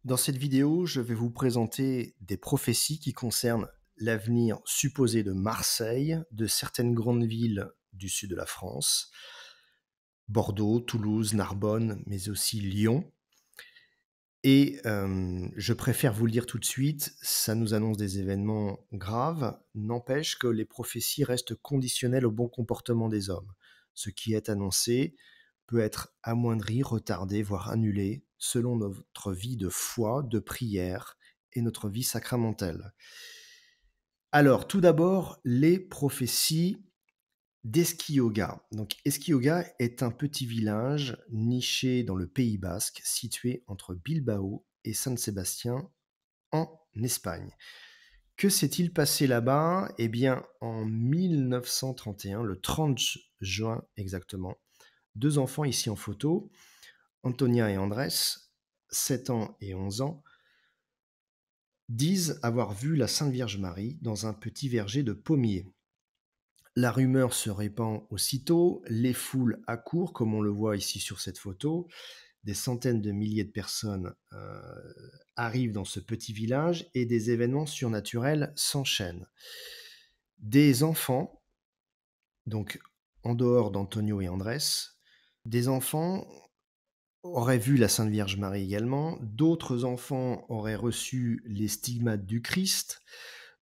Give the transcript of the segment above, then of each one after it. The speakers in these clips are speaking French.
Dans cette vidéo, je vais vous présenter des prophéties qui concernent l'avenir supposé de Marseille, de certaines grandes villes du sud de la France, Bordeaux, Toulouse, Narbonne, mais aussi Lyon. Et je préfère vous le dire tout de suite, ça nous annonce des événements graves, n'empêche que les prophéties restent conditionnelles au bon comportement des hommes. Ce qui est annoncé peut être amoindri, retardé, voire annulé, selon notre vie de foi, de prière et notre vie sacramentelle. Alors, tout d'abord, les prophéties d'Eskioga. Donc, Eskioga est un petit village niché dans le Pays basque, situé entre Bilbao et San Sébastien, en Espagne. Que s'est-il passé là-bas? Eh bien, en 1931, le 30 juin exactement, deux enfants ici en photo, Antonia et Andrés, 7 ans et 11 ans, disent avoir vu la Sainte Vierge Marie dans un petit verger de pommiers. La rumeur se répand aussitôt, les foules accourent, comme on le voit ici sur cette photo. Des centaines de milliers de personnes arrivent dans ce petit village et des événements surnaturels s'enchaînent. Des enfants, donc en dehors d'Antonio et Andrés, des enfants auraient vu la Sainte Vierge Marie également, d'autres enfants auraient reçu les stigmates du Christ,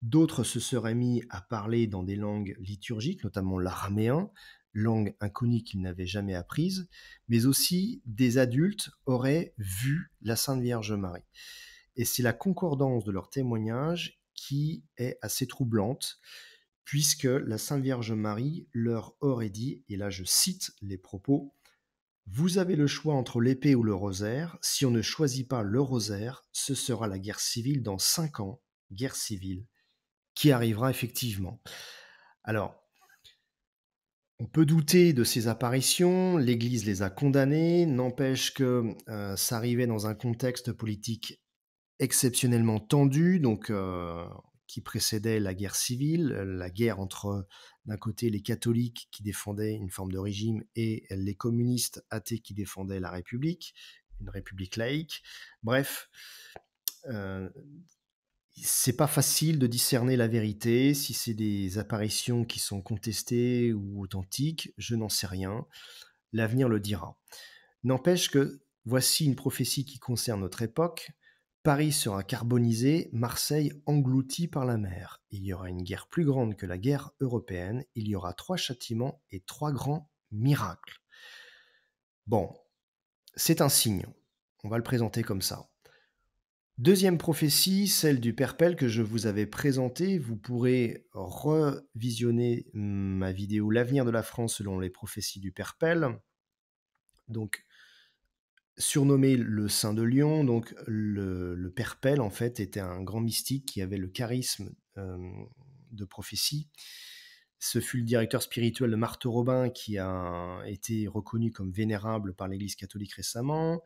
d'autres se seraient mis à parler dans des langues liturgiques, notamment l'araméen, langue inconnue qu'ils n'avaient jamais apprise, mais aussi des adultes auraient vu la Sainte Vierge Marie. Et c'est la concordance de leurs témoignages qui est assez troublante, puisque la Sainte Vierge Marie leur aurait dit, et là je cite les propos: vous avez le choix entre l'épée ou le rosaire. Si on ne choisit pas le rosaire, ce sera la guerre civile dans 5 ans, guerre civile, qui arrivera effectivement. Alors, on peut douter de ces apparitions, l'Église les a condamnées, n'empêche que ça arrivait dans un contexte politique exceptionnellement tendu, donc qui précédait la guerre civile, la guerre entre, d'un côté, les catholiques qui défendaient une forme de régime et les communistes athées qui défendaient la République, une république laïque. Bref, euh, c'est pas facile de discerner la vérité, si c'est des apparitions qui sont contestées ou authentiques, je n'en sais rien. L'avenir le dira. N'empêche que voici une prophétie qui concerne notre époque. Paris sera carbonisé, Marseille englouti par la mer. Il y aura une guerre plus grande que la guerre européenne. Il y aura 3 châtiments et 3 grands miracles. Bon, c'est un signe. On va le présenter comme ça. Deuxième prophétie, celle du Perpel que je vous avais présentée. Vous pourrez revisionner ma vidéo L'avenir de la France selon les prophéties du Perpel. Donc, surnommé le Saint de Lyon, donc le Perpel en fait était un grand mystique qui avait le charisme de prophétie. Ce fut le directeur spirituel de Marthe Robin qui a été reconnu comme vénérable par l'Église catholique récemment.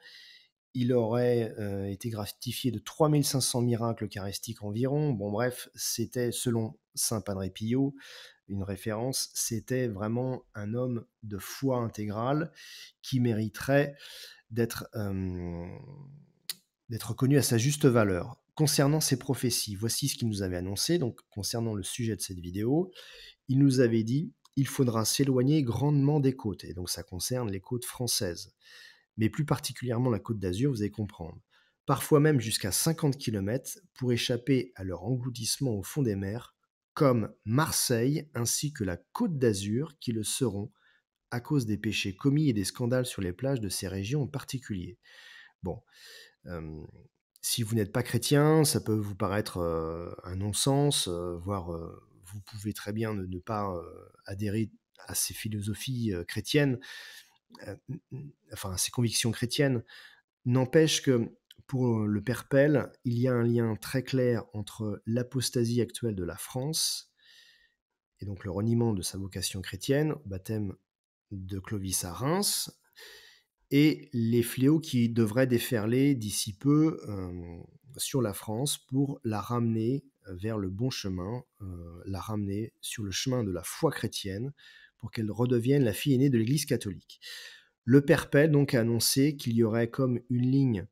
Il aurait été gratifié de 3500 miracles eucharistiques environ. Bon bref, c'était selon Saint Padre Pio, une référence, c'était vraiment un homme de foi intégrale qui mériterait d'être reconnu à sa juste valeur. Concernant ces prophéties, voici ce qu'il nous avait annoncé. Donc, concernant le sujet de cette vidéo, il nous avait dit il faudra s'éloigner grandement des côtes. Et donc, ça concerne les côtes françaises, mais plus particulièrement la côte d'Azur, vous allez comprendre. Parfois même jusqu'à 50 km pour échapper à leur engloutissement au fond des mers, comme Marseille ainsi que la côte d'Azur qui le seront à cause des péchés commis et des scandales sur les plages de ces régions en particulier. Bon, si vous n'êtes pas chrétien, ça peut vous paraître un non-sens, voire vous pouvez très bien ne pas adhérer à ces philosophies chrétiennes, enfin à ces convictions chrétiennes. N'empêche que pour le Perpel, il y a un lien très clair entre l'apostasie actuelle de la France et donc le reniement de sa vocation chrétienne, au baptême de Clovis à Reims, et les fléaux qui devraient déferler d'ici peu sur la France pour la ramener vers le bon chemin, la ramener sur le chemin de la foi chrétienne pour qu'elle redevienne la fille aînée de l'Église catholique. Le Perpel donc a annoncé qu'il y aurait comme une ligne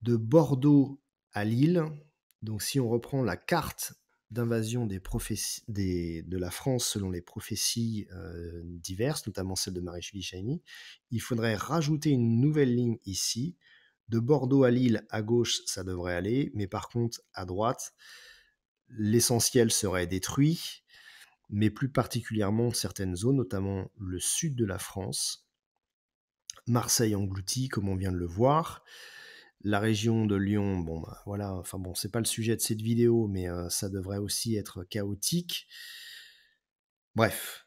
de Bordeaux à Lille. Donc si on reprend la carte d'invasion de la France selon les prophéties diverses, notamment celle de Marie-Julie Chagny, il faudrait rajouter une nouvelle ligne ici. De Bordeaux à Lille, à gauche, ça devrait aller, mais par contre, à droite, l'essentiel serait détruit, mais plus particulièrement certaines zones, notamment le sud de la France, Marseille englouti, comme on vient de le voir, la région de Lyon, bon, bah, voilà, enfin bon, c'est pas le sujet de cette vidéo, mais ça devrait aussi être chaotique. Bref,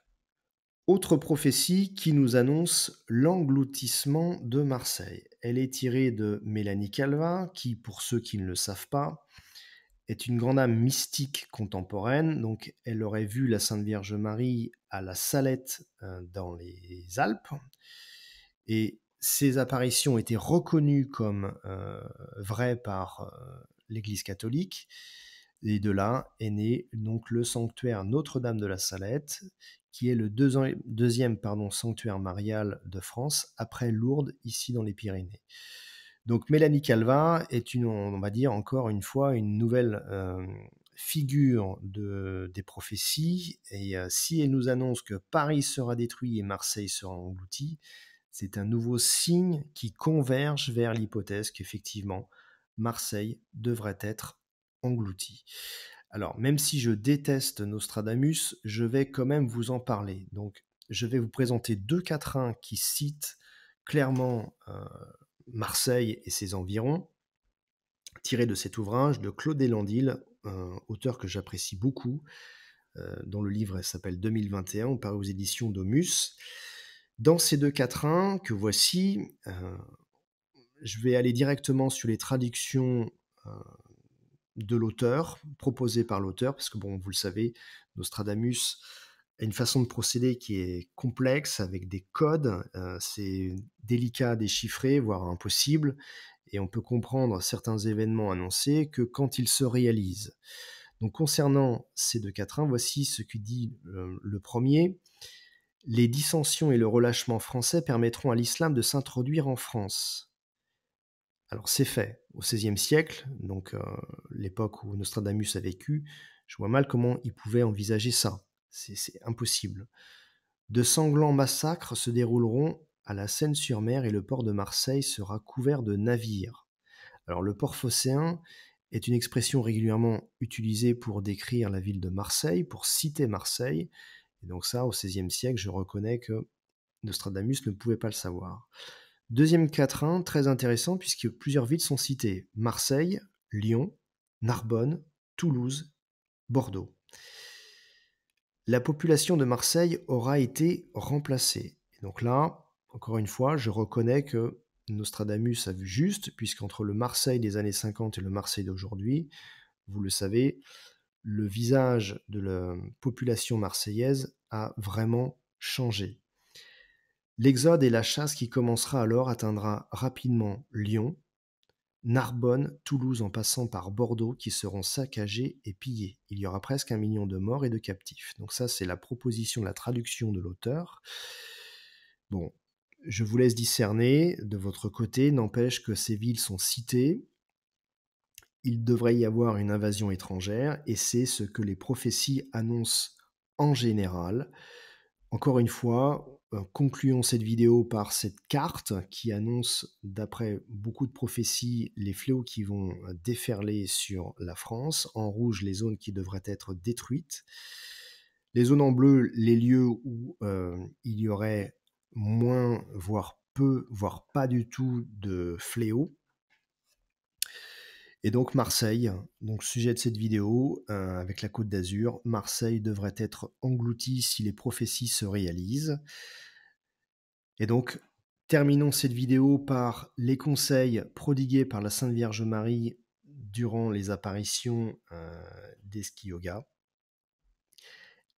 autre prophétie qui nous annonce l'engloutissement de Marseille. Elle est tirée de Mélanie Calvat, qui, pour ceux qui ne le savent pas, est une grande âme mystique contemporaine. Donc, elle aurait vu la Sainte Vierge Marie à la Salette dans les Alpes. Et ces apparitions étaient reconnues comme vraies par l'Église catholique. Et de là est né donc le sanctuaire Notre-Dame de la Salette, qui est le deuxième sanctuaire marial de France, après Lourdes, ici dans les Pyrénées. Donc Mélanie Calvat est on va dire encore une fois, une nouvelle figure des prophéties. Et si elle nous annonce que Paris sera détruit et Marseille sera englouti, c'est un nouveau signe qui converge vers l'hypothèse qu'effectivement, Marseille devrait être englouti. Alors, même si je déteste Nostradamus, je vais quand même vous en parler. Donc, je vais vous présenter 2 quatrains qui citent clairement Marseille et ses environs, tirés de cet ouvrage de Claude Delandille, auteur que j'apprécie beaucoup, dont le livre s'appelle 2021, paru aux éditions Domus. Dans ces 2 quatrains que voici, je vais aller directement sur les traductions de l'auteur, proposées par l'auteur, parce que bon, vous le savez, Nostradamus a une façon de procéder qui est complexe, avec des codes, c'est délicat à déchiffrer, voire impossible, et on peut comprendre certains événements annoncés que quand ils se réalisent. Donc concernant ces 2 quatrains, voici ce que dit le premier. Les dissensions et le relâchement français permettront à l'islam de s'introduire en France. Alors c'est fait. Au XVIe siècle, donc l'époque où Nostradamus a vécu, je vois mal comment il pouvait envisager ça. C'est impossible. De sanglants massacres se dérouleront à la Seine-sur-Mer et le port de Marseille sera couvert de navires. Alors le port phocéen est une expression régulièrement utilisée pour décrire la ville de Marseille, pour citer Marseille. Et donc ça, au XVIe siècle, je reconnais que Nostradamus ne pouvait pas le savoir. Deuxième quatrain, très intéressant, puisque plusieurs villes sont citées. Marseille, Lyon, Narbonne, Toulouse, Bordeaux. La population de Marseille aura été remplacée. Et donc là, encore une fois, je reconnais que Nostradamus a vu juste, puisqu'entre le Marseille des années 50 et le Marseille d'aujourd'hui, vous le savez, le visage de la population marseillaise a vraiment changé. L'exode et la chasse qui commencera alors atteindra rapidement Lyon, Narbonne, Toulouse en passant par Bordeaux qui seront saccagés et pillés. Il y aura presque 1 million de morts et de captifs. Donc ça, c'est la proposition, la traduction de l'auteur. Bon, je vous laisse discerner de votre côté, n'empêche que ces villes sont citées. Il devrait y avoir une invasion étrangère et c'est ce que les prophéties annoncent en général. Encore une fois, concluons cette vidéo par cette carte qui annonce, d'après beaucoup de prophéties, les fléaux qui vont déferler sur la France. En rouge, les zones qui devraient être détruites. Les zones en bleu, les lieux où il y aurait moins, voire peu, voire pas du tout de fléaux. Et donc Marseille, donc sujet de cette vidéo, avec la Côte d'Azur, Marseille devrait être engloutie si les prophéties se réalisent. Et donc, terminons cette vidéo par les conseils prodigués par la Sainte Vierge Marie durant les apparitions d'Eski Yoga.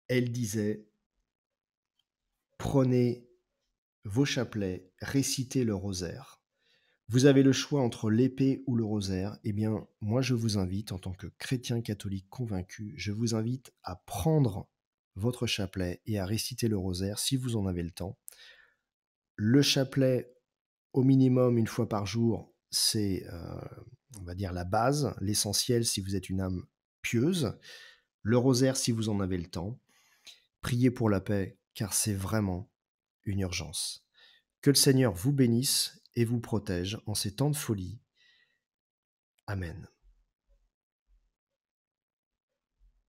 Elle disait, prenez vos chapelets, récitez le rosaire. Vous avez le choix entre l'épée ou le rosaire. Eh bien, moi, je vous invite, en tant que chrétien catholique convaincu, je vous invite à prendre votre chapelet et à réciter le rosaire si vous en avez le temps. Le chapelet, au minimum, 1 fois par jour, c'est, on va dire la base, l'essentiel si vous êtes une âme pieuse. Le rosaire si vous en avez le temps. Priez pour la paix, car c'est vraiment une urgence. Que le Seigneur vous bénisse et vous protège en ces temps de folie. Amen.